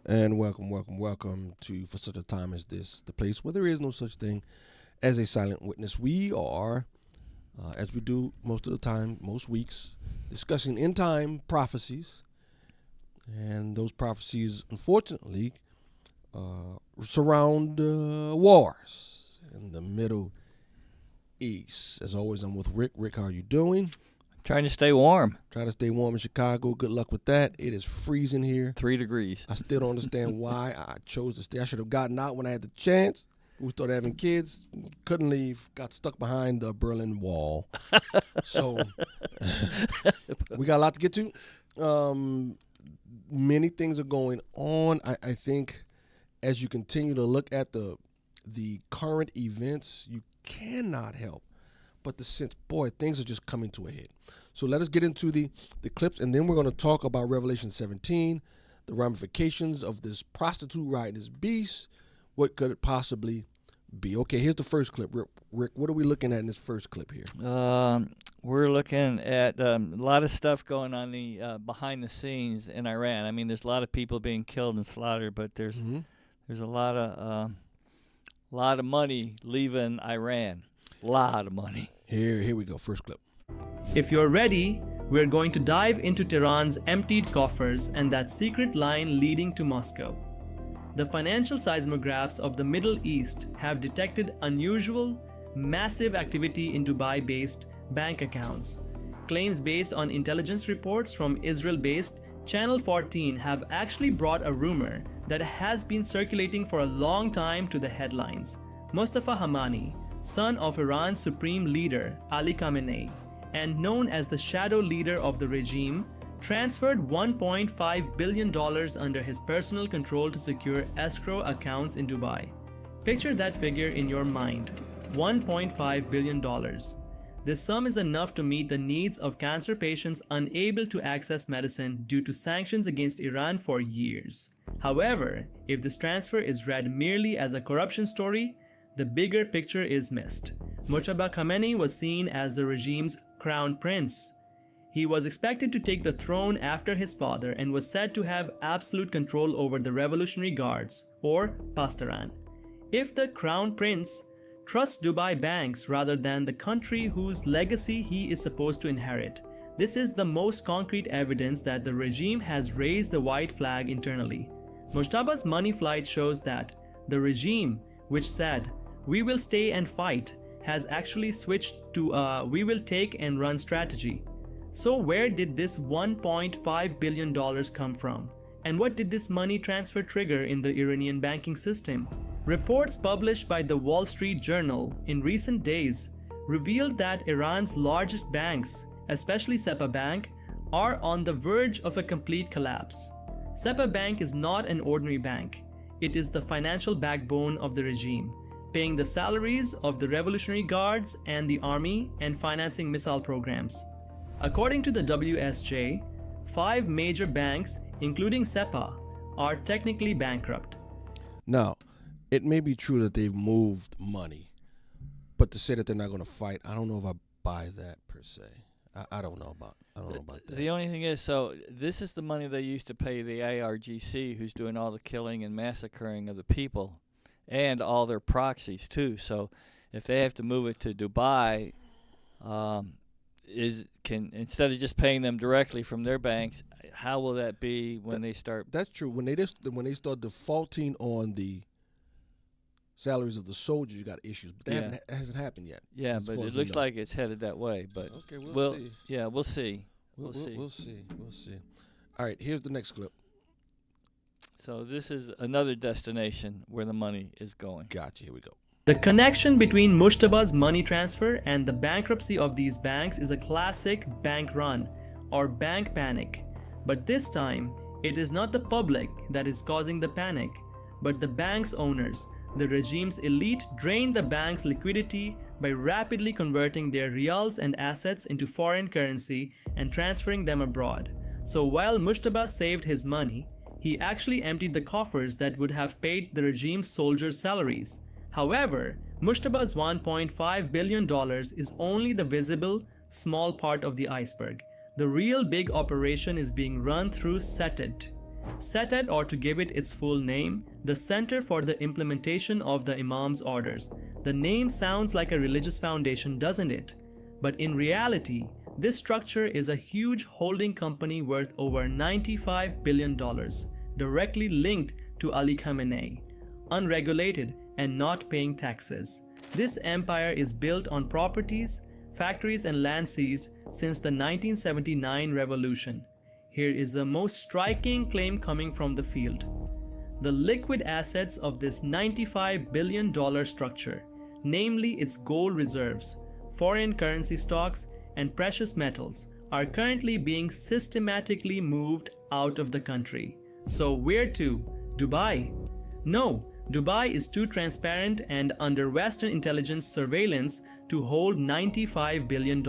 And welcome to For Such a Time as This, the place where there is no such thing as a silent witness. We are, as we do most of the time, most weeks, discussing end time prophecies. And those prophecies, unfortunately, surround wars in the Middle East. As always, I'm with Rick. Rick, how are you doing? Trying to stay warm. Try to stay warm in Chicago. Good luck with that. It is freezing here. 3 degrees. I still don't understand why I chose to stay. I should have gotten out when I had the chance. We started having kids. Couldn't leave. Got stuck behind the Berlin Wall. So we got a lot to get to. Many things are going on. I think as you continue to look at the current events, you cannot help but the sense, boy, things are just coming to a head. So let us get into the clips, and then we're going to talk about Revelation 17, the ramifications of this prostitute riding this beast. What could it possibly be? Okay, here's the first clip. Rick, what are we looking at in this first clip here? We're looking at a lot of stuff going on behind the scenes in Iran. I mean, there's a lot of people being killed and slaughtered, but there's a lot of money leaving Iran. A lot of money. Here we go. First clip. If you're ready, we're going to dive into Tehran's emptied coffers and that secret line leading to Moscow. The financial seismographs of the Middle East have detected unusual, massive activity in Dubai-based bank accounts. Claims based on intelligence reports from Israel-based Channel 14 have actually brought a rumor that has been circulating for a long time to the headlines. Mustafa Hamani, son of Iran's supreme leader Ali Khamenei, and known as the shadow leader of the regime, transferred $1.5 billion under his personal control to secure escrow accounts in Dubai. Picture that figure in your mind, $1.5 billion. This sum is enough to meet the needs of cancer patients unable to access medicine due to sanctions against Iran for years. However, if this transfer is read merely as a corruption story, the bigger picture is missed. Mujtaba Khamenei was seen as the regime's crown prince. He was expected to take the throne after his father and was said to have absolute control over the Revolutionary Guards, or Pastaran. If the crown prince trusts Dubai banks rather than the country whose legacy he is supposed to inherit, this is the most concrete evidence that the regime has raised the white flag internally. Mujtaba's money flight shows that the regime, which said, "We will stay and fight," has actually switched to a "we will take and run" strategy. So where did this $1.5 billion come from? And what did this money transfer trigger in the Iranian banking system? Reports published by the Wall Street Journal in recent days revealed that Iran's largest banks, especially SEPA Bank, are on the verge of a complete collapse. SEPA Bank is not an ordinary bank. It is the financial backbone of the regime, paying the salaries of the Revolutionary Guards and the army and financing missile programs. According to the WSJ, 5 major banks, including SEPA, are technically bankrupt. Now, it may be true that they've moved money, but to say that they're not going to fight, I don't know if I buy that per se. I don't know about that. The only thing is, so this is the money they used to pay the IRGC, who's doing all the killing and massacring of the people, and all their proxies too. So if they have to move it to Dubai, instead of just paying them directly from their banks, how will that be when they start? That's true. When they start defaulting on the salaries of the soldiers, you got issues. But that hasn't happened yet. Yeah, but it looks like it's headed that way. But okay, we'll see. Yeah, we'll see. We'll see. All right, here's the next clip. So this is another destination where the money is going. Gotcha. Here we go. The connection between Mujtaba's money transfer and the bankruptcy of these banks is a classic bank run or bank panic. But this time, it is not the public that is causing the panic, but the bank's owners. The regime's elite drained the bank's liquidity by rapidly converting their riyals and assets into foreign currency and transferring them abroad. So while Mujtaba saved his money, he actually emptied the coffers that would have paid the regime's soldiers' salaries. However, Mujtaba's $1.5 billion is only the visible, small part of the iceberg. The real big operation is being run through SETIT, CETED, or to give it its full name, the Center for the Implementation of the Imam's Orders. The name sounds like a religious foundation, doesn't it? But in reality, this structure is a huge holding company worth over $95 billion, directly linked to Ali Khamenei, unregulated and not paying taxes. This empire is built on properties, factories and land seized since the 1979 revolution. Here is the most striking claim coming from the field. The liquid assets of this $95 billion structure, namely its gold reserves, foreign currency stocks, and precious metals, are currently being systematically moved out of the country. So where to? Dubai? No, Dubai is too transparent and under Western intelligence surveillance to hold $95 billion.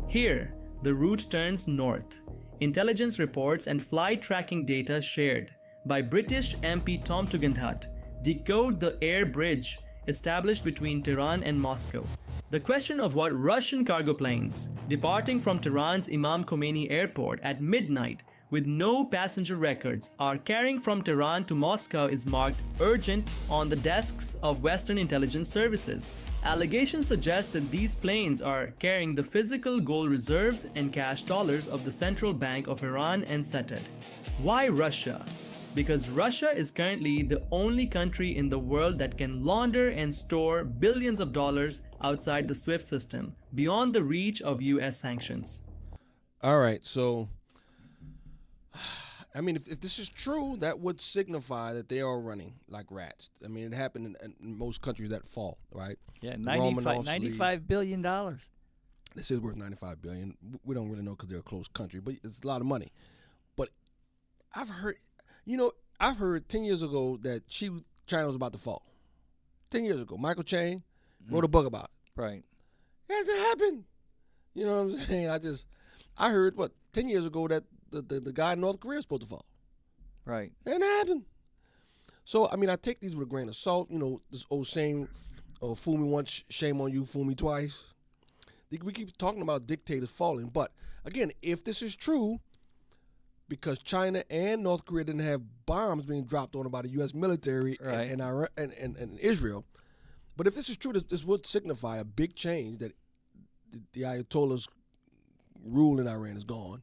Here, the route turns north. Intelligence reports and flight tracking data shared by British MP Tom Tugendhat decode the air bridge established between Tehran and Moscow. The question of what Russian cargo planes departing from Tehran's Imam Khomeini airport at midnight with no passenger records are carrying from Tehran to Moscow is marked urgent on the desks of Western intelligence services. Allegations suggest that these planes are carrying the physical gold reserves and cash dollars of the Central Bank of Iran and CETED. Why Russia? Because Russia is currently the only country in the world that can launder and store billions of dollars outside the SWIFT system, beyond the reach of US sanctions. All right, so I mean, if this is true, that would signify that they are running like rats. I mean, it happened in most countries that fall, right? Yeah, Romanovs $95 billion. This is worth $95 billion. We don't really know because they're a closed country, but it's a lot of money. But I've heard 10 years ago that China was about to fall. 10 years ago, Michael Chang wrote a book about it. Right. It hasn't happened. You know what I'm saying? I heard 10 years ago that the guy in North Korea is supposed to fall. Right. It ain't happened. So, I mean, I take these with a grain of salt. You know, this old saying, fool me once, shame on you, fool me twice. We keep talking about dictators falling. But, again, if this is true, because China and North Korea didn't have bombs being dropped on them by the U.S. military right. and Iran and Israel, but if this is true, this would signify a big change that the Ayatollah's rule in Iran is gone.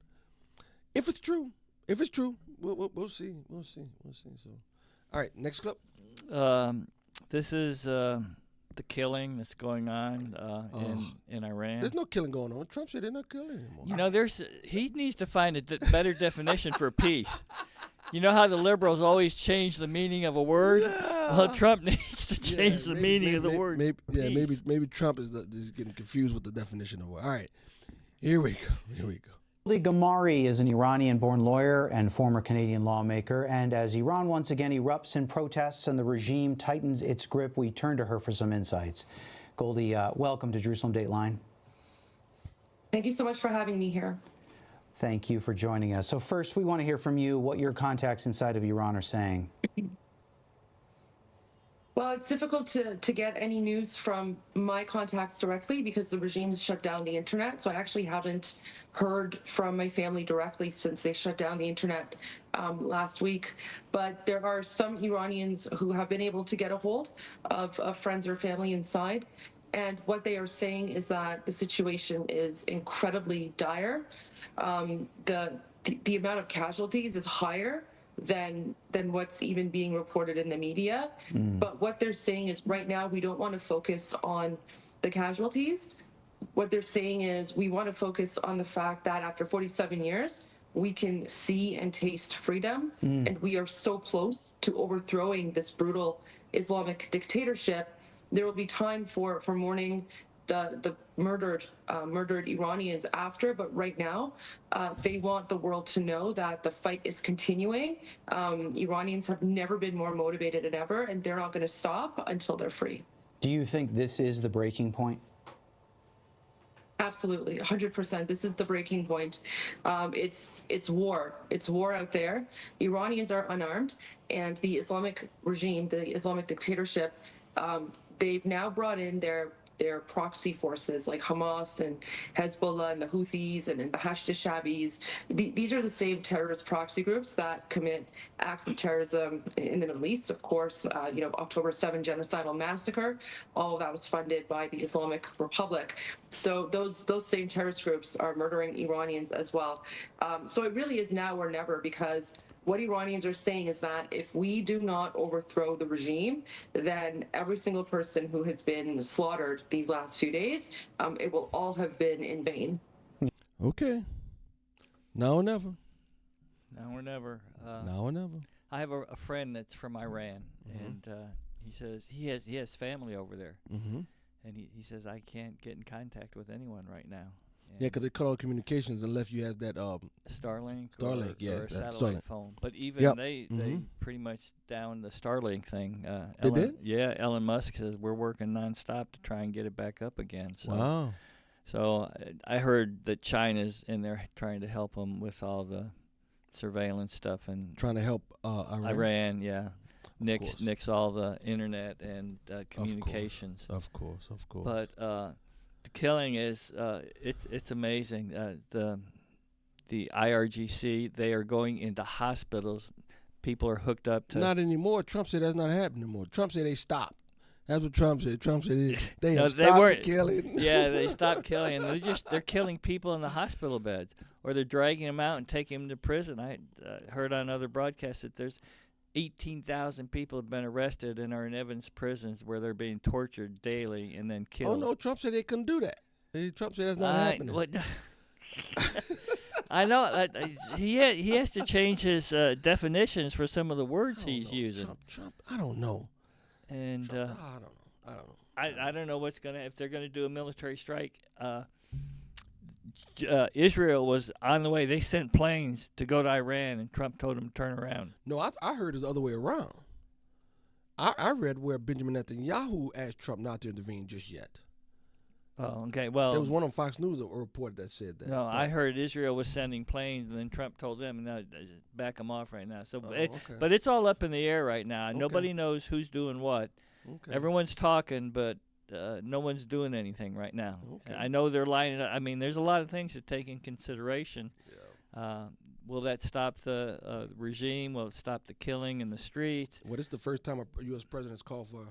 If it's true, we'll see. So, all right, next clip. This is the killing that's going on in Iran. There's no killing going on. Trump said they're not killing anymore. You know, he needs to find a better definition for peace. You know how the liberals always change the meaning of a word? Yeah. Well, Trump needs to change the meaning of the word. Maybe Trump is getting confused with the definition of a word. All right, here we go. Goldy Ghomari is an Iranian-born lawyer and former Canadian lawmaker, and as Iran once again erupts in protests and the regime tightens its grip, we turn to her for some insights. Goldy, welcome to Jerusalem Dateline. Thank you so much for having me here. Thank you for joining us. So first, we want to hear from you what your contacts inside of Iran are saying. Well, it's difficult to get any news from my contacts directly because the regime's shut down the internet. So I actually haven't heard from my family directly since they shut down the internet last week. But there are some Iranians who have been able to get a hold of friends or family inside. And what they are saying is that the situation is incredibly dire. The amount of casualties is higher than what's even being reported in the media. But what they're saying is right now we don't want to focus on the casualties. What they're saying is we want to focus on the fact that after 47 years, we can see and taste freedom. And we are so close to overthrowing this brutal Islamic dictatorship. There will be time for mourning the murdered Iranians after, but right now they want the world to know that the fight is continuing. Iranians have never been more motivated than ever, and they're not going to stop until they're free. Do you think this is the breaking point? Absolutely, 100%. This is the breaking point. It's war. It's war out there. Iranians are unarmed, and the Islamic regime, the Islamic dictatorship, they've now brought in their their proxy forces like Hamas and Hezbollah and the Houthis and the Hashd-e-Shabis. These are the same terrorist proxy groups that commit acts of terrorism in the Middle East. Of course, October 7 genocidal massacre, all of that was funded by the Islamic Republic. So those same terrorist groups are murdering Iranians as well. So it really is now or never, because what Iranians are saying is that if we do not overthrow the regime, then every single person who has been slaughtered these last few days, it will all have been in vain. Okay. Now or never. Now or never. Now or never. I have a friend that's from Iran, and he says he has family over there, and he says, I can't get in contact with anyone right now. Yeah, because they cut all communications unless you have that Starlink, Starlink, yes, or a that's satellite Starlink. phone. But even Yep. they pretty much down the Starlink thing. They Elon, did? Yeah, Elon Musk says we're working nonstop to try and get it back up again. So, Wow. So I heard that China's in there trying to help them with all the surveillance stuff, and Trying to help Iran. Iran, yeah, course. nix all the internet and communications. Of course. But the killing is it's amazing. The IRGC, they are going into hospitals. People are hooked up to. Not anymore. Trump said that's not happening anymore. Trump said they stopped. That's what Trump said. Trump said they No, have they stopped the weren't- killing. Yeah, they stopped killing. They're killing people in the hospital beds, or they're dragging them out and taking them to prison. I heard on other broadcasts that there's 18,000 people have been arrested and are in Evans prisons where they're being tortured daily and then Oh killed. no, Trump said they couldn't do that. Trump said that's not happening. What, I know he has to change his definitions for some of the words he's using. Trump, I don't know. And I don't know. I don't know what's if they're gonna do a military strike. Israel was on the way. They sent planes to go to Iran, and Trump told them to turn around. No, I heard it's the other way around. I read where Benjamin Netanyahu asked Trump not to intervene just yet. Oh, okay. Well, There was one on Fox News that report that said that. no, I heard Israel was sending planes, and then Trump told them, "No, back them off right now." So, okay. but it's all up in the air right now. Okay. Nobody knows who's doing what. Okay. Everyone's talking, but no one's doing anything right now. Okay. I know they're lining up. I mean, there's a lot of things to take in consideration. Will that stop the regime? Will it stop the killing in the streets? Well, this is the first time a U.S. president's called for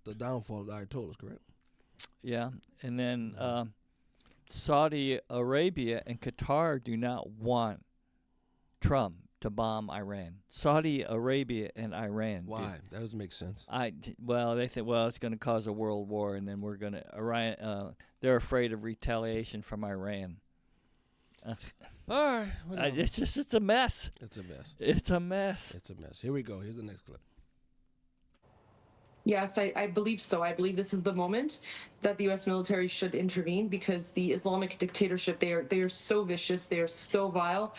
the downfall of the Ayatollahs, correct? Yeah. And then Saudi Arabia and Qatar do not want Trump to bomb Iran. Saudi Arabia and Iran. Why? That doesn't make sense. They think, it's going to cause a world war, and then we're going to Iran. They're afraid of retaliation from Iran. All right. Whatever. It's a mess. It's a mess. It's a mess. It's a mess. Here we go. Here's the next clip. Yes, I believe so. I believe this is the moment that the U.S. military should intervene, because the Islamic dictatorship, they are so vicious, they are so vile.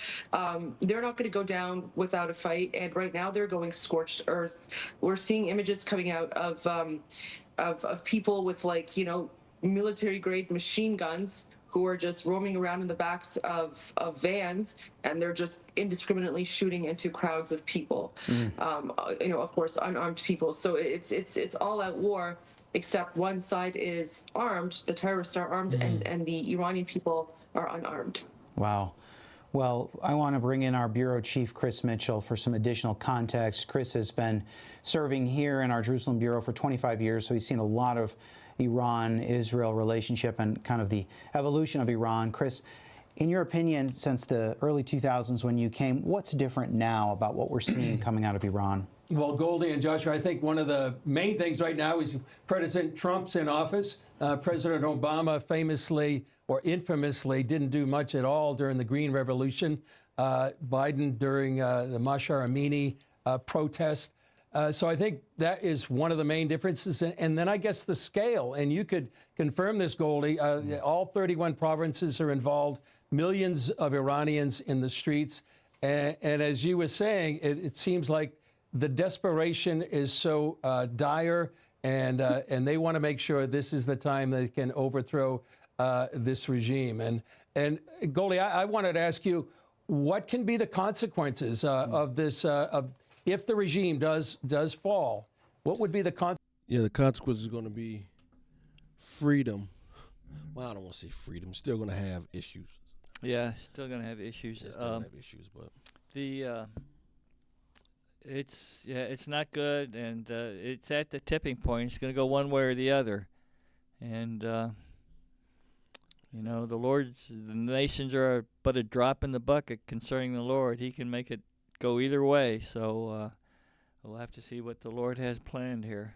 They're not going to go down without a fight, and right now they're going scorched earth. We're seeing images coming out of people with military grade machine guns who are just roaming around in the backs of vans, and they're just indiscriminately shooting into crowds of people. Of course, unarmed people. So it's all out war, except one side is armed, the terrorists are armed, and the Iranian people are unarmed. Wow. Well, I want to bring in our bureau chief, Chris Mitchell, for some additional context. Chris has been serving here in our Jerusalem bureau for 25 years, so he's seen a lot of Iran-Israel relationship and kind of the evolution of Iran. Chris, in your opinion, since the early 2000s when you came, what's different now about what we're seeing coming out of Iran? Well, Goldie and Joshua, I think one of the main things right now is President Trump's in office. President Obama famously or infamously didn't do much at all during the Green Revolution. Biden during the Mashar Amini protest. So I think that is one of the main differences. And then I guess the scale, and you could confirm this, Goldie, all 31 provinces are involved, millions of Iranians in the streets. And as you were saying, it seems like the desperation is so dire, and they want to make sure this is the time they can overthrow this regime. And Goldie, I wanted to ask you, what can be the consequences of this, if the regime does fall? What would be the consequences? Yeah, the consequence is going to be freedom. Well, I don't want to say freedom. Still going to have issues. Yeah, still gonna have issues. Yeah, still gonna have issues, but it's not good, and it's at the tipping point. It's gonna go one way or the other, and the nations are but a drop in the bucket concerning the Lord. He can make it go either way. So we'll have to see what the Lord has planned here.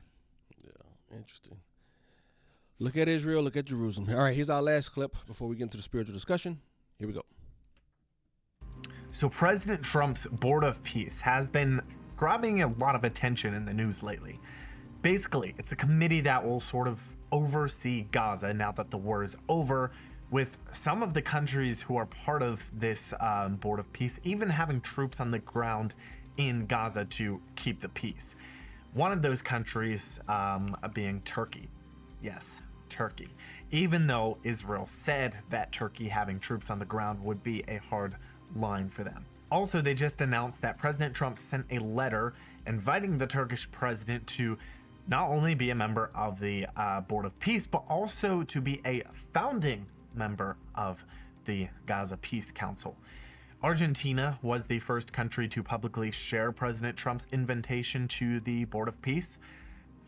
Yeah, interesting. Look at Israel, look at Jerusalem. All right, here's our last clip before we get into the spiritual discussion. Here we go. So President Trump's Board of Peace has been grabbing a lot of attention in the news lately. Basically, it's a committee that will sort of oversee Gaza now that the war is over, with some of the countries who are part of this Board of Peace even having troops on the ground in Gaza to keep the peace. One of those countries being Turkey. Yes, Turkey. Even though Israel said that Turkey having troops on the ground would be a hard line for them. Also, they just announced that President Trump sent a letter inviting the Turkish president to not only be a member of the Board of Peace, but also to be a founding member of the Gaza Peace Council. Argentina was the first country to publicly share President Trump's invitation to the Board of Peace.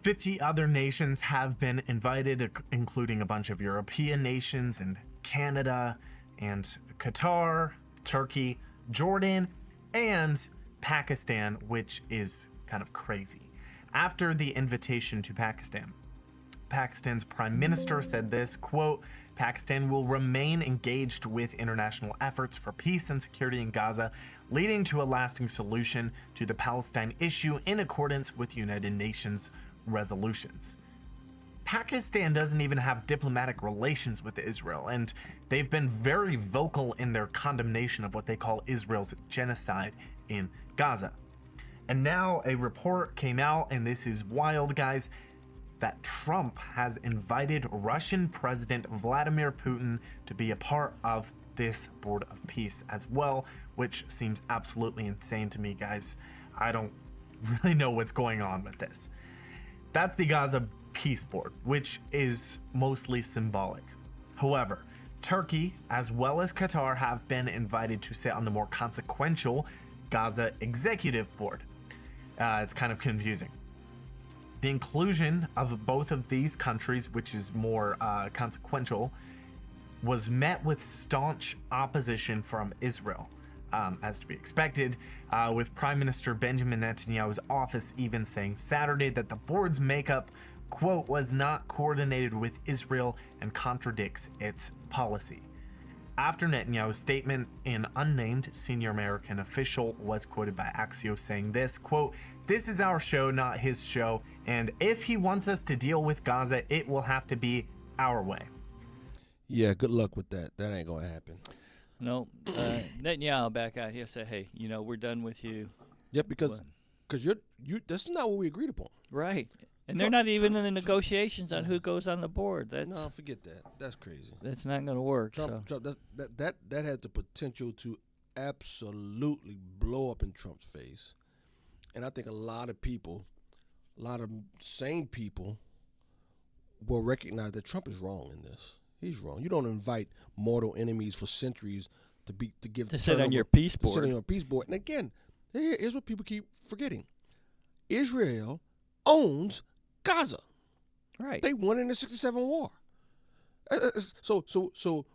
50 other nations have been invited, including a bunch of European nations and Canada and Qatar, Turkey, Jordan, and Pakistan, which is kind of crazy. After the invitation to Pakistan, Pakistan's prime minister said this, quote, Pakistan will remain engaged with international efforts for peace and security in Gaza, leading to a lasting solution to the Palestine issue in accordance with United Nations resolutions. Pakistan doesn't even have diplomatic relations with Israel, and they've been very vocal in their condemnation of what they call Israel's genocide in Gaza. And now a report came out, and this is wild, guys, that Trump has invited Russian President Vladimir Putin to be a part of this Board of Peace as well, which seems absolutely insane to me, guys. I don't really know what's going on with this. That's the Gaza Peace Board, which is mostly symbolic. However, Turkey, as well as Qatar, have been invited to sit on the more consequential Gaza Executive Board. It's kind of confusing. The inclusion of both of these countries, which is more consequential, was met with staunch opposition from Israel. As to be expected, with Prime Minister Benjamin Netanyahu's office even saying Saturday that the board's makeup, quote, was not coordinated with Israel and contradicts its policy. After Netanyahu's statement, an unnamed senior American official was quoted by Axios saying this, quote, this is our show, not his show, and if he wants us to deal with Gaza, it will have to be our way. yeah, good luck with that. That ain't gonna happen. No, Netanyahu back out here say, hey, we're done with you. Yep, because you that's not what we agreed upon. Right. And they're not even in the negotiations on who goes on the board. No, forget that. That's crazy. That's not going to work. Trump that had the potential to absolutely blow up in Trump's face. And I think a lot of sane people will recognize that Trump is wrong in this. He's wrong. You don't invite mortal enemies for centuries to sit on your peace board. To sit on your peace board. And again, here's what people keep forgetting. Israel owns Gaza. Right. They won in the 67 war. So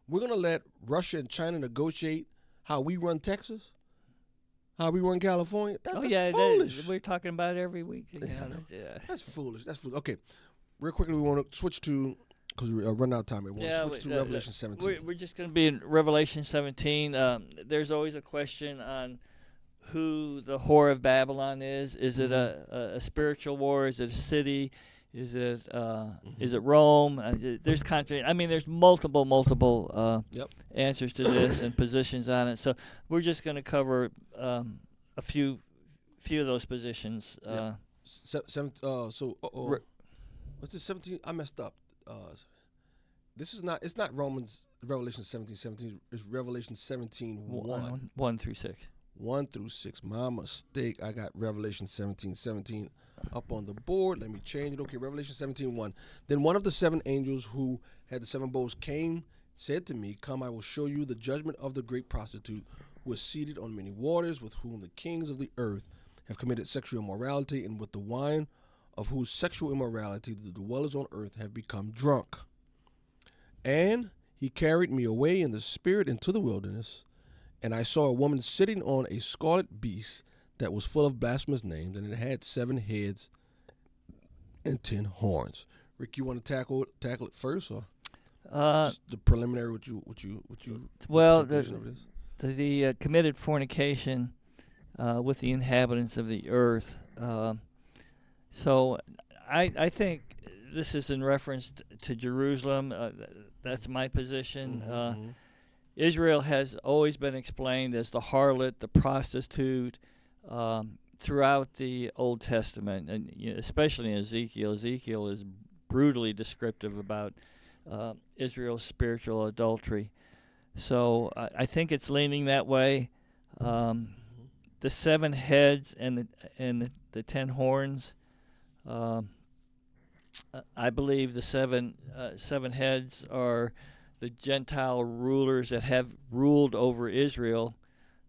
we're gonna let Russia and China negotiate how we run Texas, how we run California. That's foolish. We're talking about it every week. That's foolish. That's foolish. Okay, real quickly, we want to switch to, because we run out of time. We want to switch to Revelation 17. We're just going to be in Revelation 17. There's always a question on who the whore of Babylon is. Is it a spiritual war? Is it a city? Is it Rome? There's country. I mean, there's multiple answers to this and positions on it. So we're just going to cover a few of those positions. What's this 17? I messed up. This is not. It's not Revelation 17:17. It's Revelation 17:1. 1 through 6. 1 through 6. My mistake. I got Revelation 17:17 up on the board. Let me change it. Okay, Revelation 17:1. Then one of the 7 angels who had the 7 bowls came, said to me, "Come, I will show you the judgment of the great prostitute who is seated on many waters, with whom the kings of the earth have committed sexual immorality, and with the wine of whose sexual immorality the dwellers on earth have become drunk." And he carried me away in the spirit into the wilderness, and I saw a woman sitting on a scarlet beast that was full of blasphemous names, and it had 7 heads and 10 horns. Rick, you want to tackle it first, or just the preliminary? What you well, interpretation of this? the committed fornication with the inhabitants of the earth. So I think this is in reference to Jerusalem. That's my position. Israel has always been explained as the harlot, the prostitute, throughout the Old Testament, and especially in Ezekiel. Ezekiel is brutally descriptive about Israel's spiritual adultery. So I think it's leaning that way. The 7 heads and the 10 horns. I believe the seven heads are the Gentile rulers that have ruled over Israel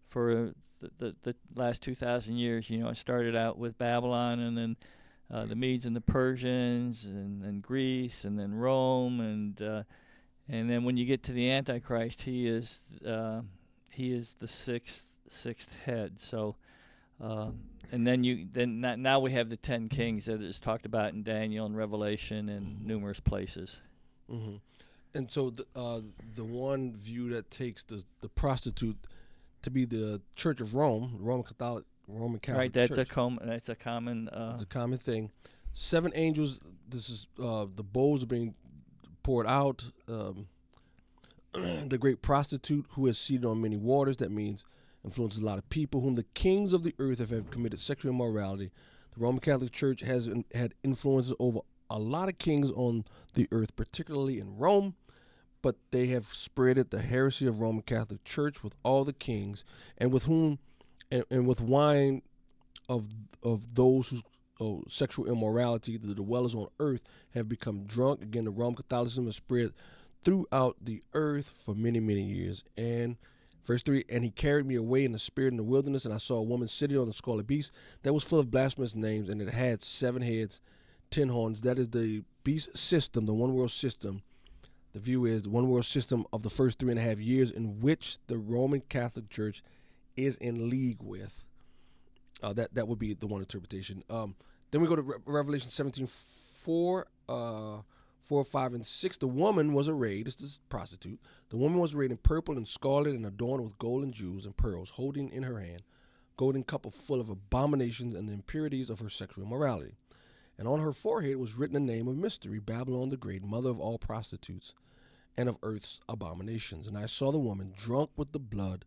for the last 2,000 years. You know, it started out with Babylon, and then the Medes and the Persians, and Greece, and then Rome, and then when you get to the Antichrist, he is the sixth head. So, and then now we have the 10 kings that is talked about in Daniel and Revelation and numerous places. Mm-hmm. And so the one view that takes the prostitute to be the Church of Rome, Roman Catholic right, that's Church. That's a common. It's a common thing. 7 angels. This is the bowls are being poured out. The great prostitute who is seated on many waters. That means influences a lot of people, whom the kings of the earth have committed sexual immorality. The Roman Catholic Church has had influences over a lot of kings on the earth, particularly in Rome, but they have spreaded the heresy of Roman Catholic Church with all the kings, and with whom, and with wine of those whose sexual immorality, the dwellers on earth have become drunk. Again, the Roman Catholicism has spread throughout the earth for many, many years. And verse 3, and he carried me away in the spirit in the wilderness, and I saw a woman sitting on the scarlet beast that was full of blasphemous names, and it had 7 heads, 10 horns. That is the beast system, the one world system. The view is the one world system of the first 3.5 years, in which the Roman Catholic Church is in league with. That would be the one interpretation. Then we go to Revelation 17:4, 4, 5, and 6. The woman was arrayed, this is prostitute. The woman was arrayed in purple and scarlet and adorned with gold and jewels and pearls, holding in her hand golden cup full of abominations and the impurities of her sexual immorality. And on her forehead was written a name of mystery, Babylon the Great, mother of all prostitutes and of earth's abominations. And I saw the woman drunk with the blood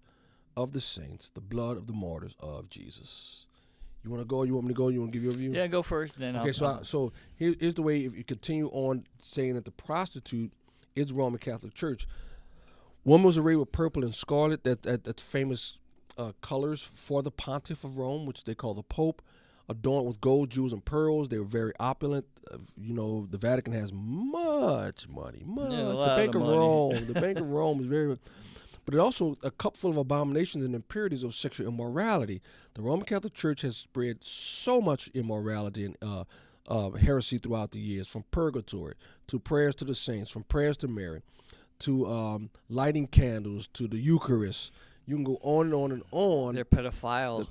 of the saints, the blood of the martyrs of Jesus. You want to go? You want me to go? You want to give your view? Yeah, go first, then okay, so here's the way. If you continue on saying that the prostitute is the Roman Catholic Church, woman was arrayed with purple and scarlet, that's famous colors for the pontiff of Rome, which they call the Pope, adorned with gold, jewels, and pearls. They were very opulent. The Vatican has much money. The Bank of Rome. The Bank of Rome is very. But it also a cup full of abominations and impurities of sexual immorality. The Roman Catholic Church has spread so much immorality and heresy throughout the years, from purgatory to prayers to the saints, from prayers to Mary, to lighting candles, to the Eucharist. You can go on and on and on. They're pedophile.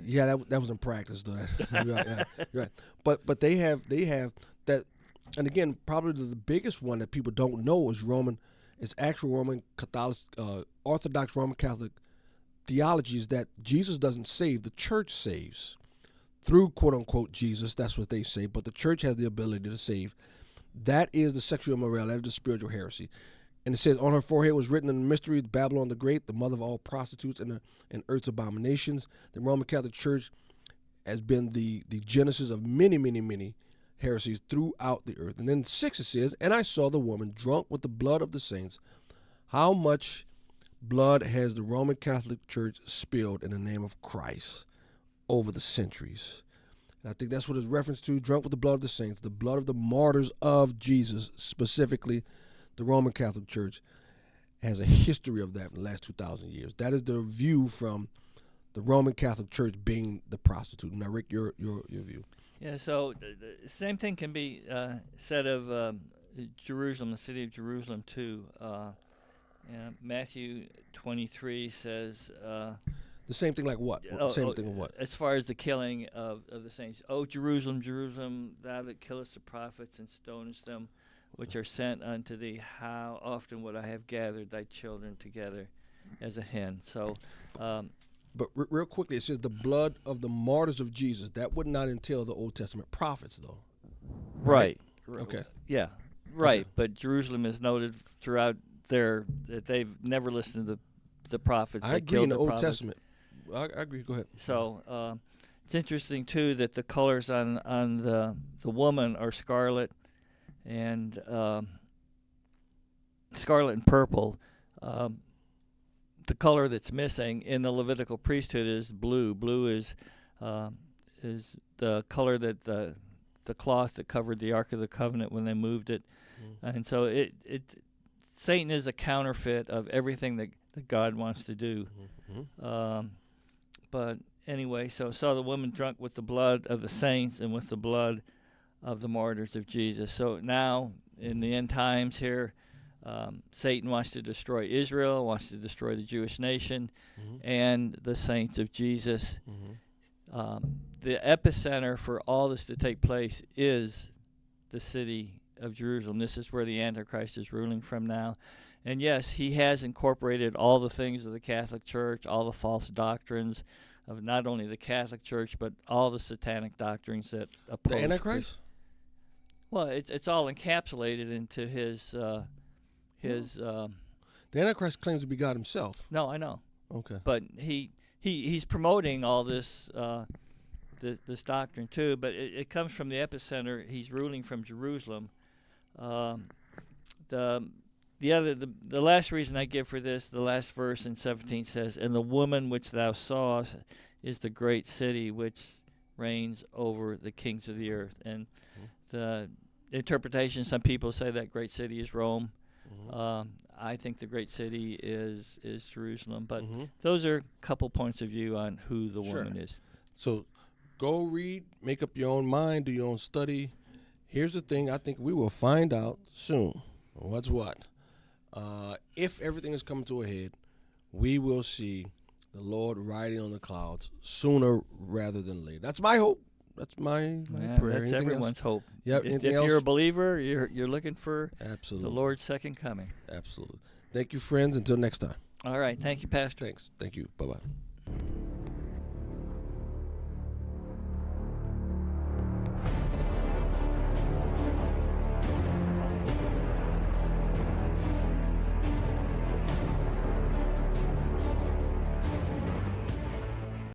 Yeah, that was in practice, though. You're right. But they have that, and again, probably the biggest one that people don't know is Roman. It's actual Roman Catholic, Orthodox Roman Catholic theology is that Jesus doesn't save, the church saves through quote unquote Jesus. That's what they say, but the church has the ability to save. That is the sexual immorality, that is the spiritual heresy. And it says on her forehead was written in the mystery, Babylon the Great, the mother of all prostitutes and earth's abominations. The Roman Catholic Church has been the genesis of many, many, many heresies throughout the earth. And then 6 it says, and I saw the woman drunk with the blood of the saints. How much blood has the Roman Catholic Church spilled in the name of Christ over the centuries. And I think that's what it's referenced to, drunk with the blood of the saints, the blood of the martyrs of Jesus, specifically the Roman Catholic Church, has a history of that in the last 2,000 years. That is the view from the Roman Catholic Church being the prostitute. Now, Rick, your view. Yeah, so the same thing can be said of Jerusalem, the city of Jerusalem, too. Matthew 23 says... the same thing like what? Same thing of what? As far as the killing of the saints. Oh, Jerusalem, Jerusalem, thou that killest the prophets and stonest them, which are sent unto thee, how often would I have gathered thy children together as a hen. So... But real quickly, it says the blood of the martyrs of Jesus. That would not entail the Old Testament prophets, though. Right. Okay. Yeah, right. Okay. But Jerusalem is noted throughout that they've never listened to the prophets. I They agree in killed the Old prophets. Testament. I agree. Go ahead. So it's interesting, too, that the colors on the woman are scarlet and purple. The color that's missing in the Levitical priesthood is blue. Blue is the color that the cloth that covered the Ark of the Covenant when they moved it, and so Satan is a counterfeit of everything that God wants to do. But anyway, so saw the woman drunk with the blood of the saints and with the blood of the martyrs of Jesus. So now in the end times here. Satan wants to destroy Israel, wants to destroy the Jewish nation, and the saints of Jesus. The epicenter for all this to take place is the city of Jerusalem. This is where the Antichrist is ruling from now. And yes, he has incorporated all the things of the Catholic Church, all the false doctrines of not only the Catholic Church, but all the satanic doctrines that oppose The Antichrist? Well, it's all encapsulated into his... The Antichrist claims to be God himself. No, I know. Okay. But he's promoting all this this doctrine too. But it comes from the epicenter. He's ruling from Jerusalem. The last reason I give for this, the last verse in 17 says, "And the woman which thou sawest is the great city which reigns over the kings of the earth." And the interpretation, some people say that great city is Rome. I think the great city is Jerusalem, but those are a couple points of view on who the woman is. So go read, make up your own mind, do your own study. Here's the thing, I think we will find out soon what's what. If everything is coming to a head, we will see the Lord riding on the clouds sooner rather than later. That's my hope. That's my prayer. That's everyone's hope. Yep. If you're a believer, you're looking for Absolutely. the Lord's second coming. Absolutely. Thank you, friends. Until next time. All right. Thank you, Pastor. Thanks. Thank you. Bye-bye.